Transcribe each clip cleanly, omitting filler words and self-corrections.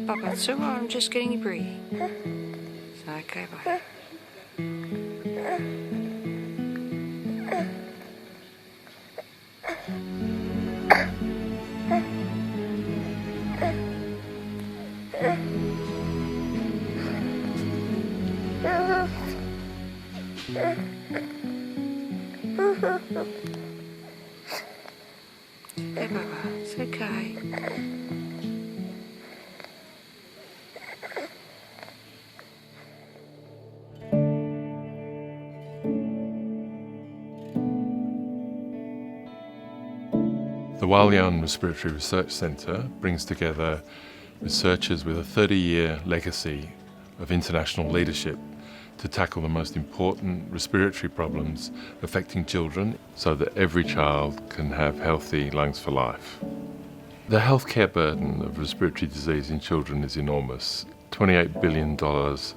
Papa, it's all right, I'm just getting you breathing. It's okay, bye. Hey, Papa, it's okay. The Walian Respiratory Research Centre brings together researchers with a 30-year legacy of international leadership to tackle the most important respiratory problems affecting children so that every child can have healthy lungs for life. The healthcare burden of respiratory disease in children is enormous, $28 billion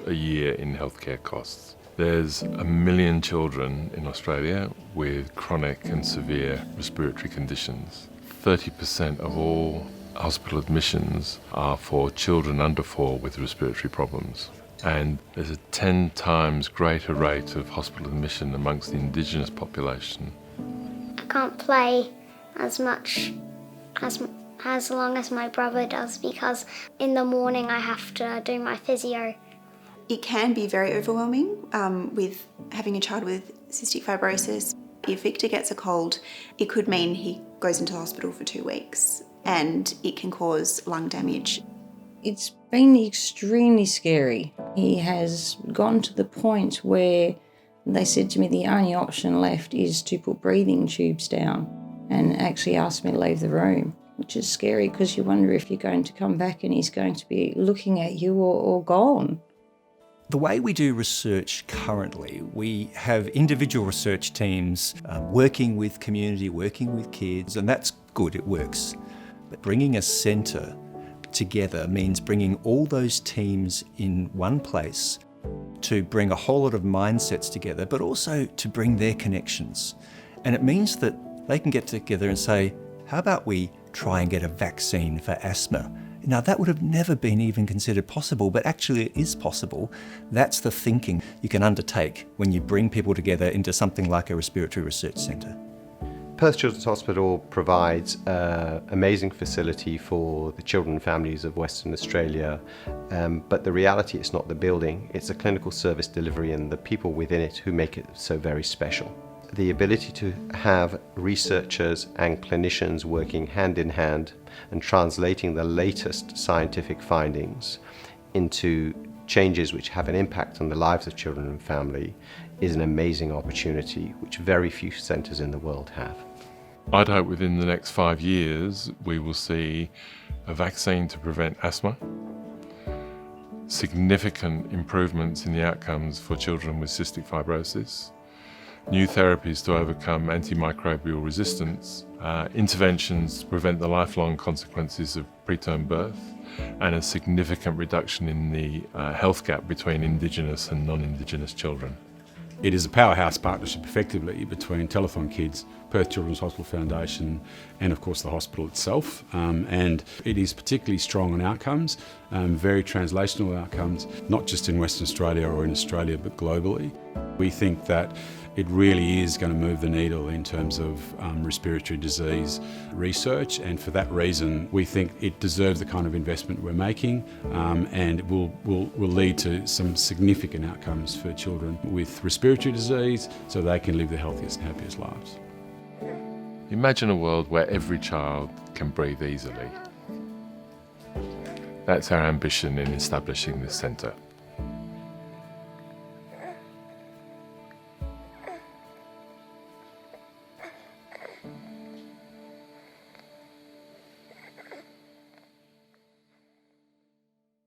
a year in healthcare costs. There's 1 million children in Australia with chronic and severe respiratory conditions. 30% of all hospital admissions are for children under 4 with respiratory problems. And there's a 10 times greater rate of hospital admission amongst the Indigenous population. I can't play as much as long as my brother does because in the morning I have to do my physio. It can be very overwhelming with having a child with cystic fibrosis. If Victor gets a cold, it could mean he goes into hospital for 2 weeks and it can cause lung damage. It's been extremely scary. He has gone to the point where they said to me the only option left is to put breathing tubes down and actually asked me to leave the room, which is scary because you wonder if you're going to come back and he's going to be looking at you or gone. The way we do research currently, we have individual research teams working with community, working with kids, and that's good, it works. But bringing a centre together means bringing all those teams in one place to bring a whole lot of mindsets together, but also to bring their connections. And it means that they can get together and say, how about we try and get a vaccine for asthma? Now, that would have never been even considered possible, but actually it is possible. That's the thinking you can undertake when you bring people together into something like a respiratory research centre. Perth Children's Hospital provides an amazing facility for the children and families of Western Australia, but the reality is not the building, it's the clinical service delivery and the people within it who make it so very special. The ability to have researchers and clinicians working hand in hand and translating the latest scientific findings into changes which have an impact on the lives of children and family is an amazing opportunity which very few centres in the world have. I'd hope within the next 5 years we will see a vaccine to prevent asthma, significant improvements in the outcomes for children with cystic fibrosis, new therapies to overcome antimicrobial resistance, interventions to prevent the lifelong consequences of preterm birth, and a significant reduction in the health gap between Indigenous and non-Indigenous children. It is a powerhouse partnership effectively between Telethon Kids, Perth Children's Hospital Foundation and of course the hospital itself, and it is particularly strong on outcomes, very translational outcomes, not just in Western Australia or in Australia but globally. We think that it really is going to move the needle in terms of respiratory disease research, and for that reason we think it deserves the kind of investment we're making, and it will lead to some significant outcomes for children with respiratory disease so they can live the healthiest and happiest lives. Imagine a world where every child can breathe easily. That's our ambition in establishing this centre.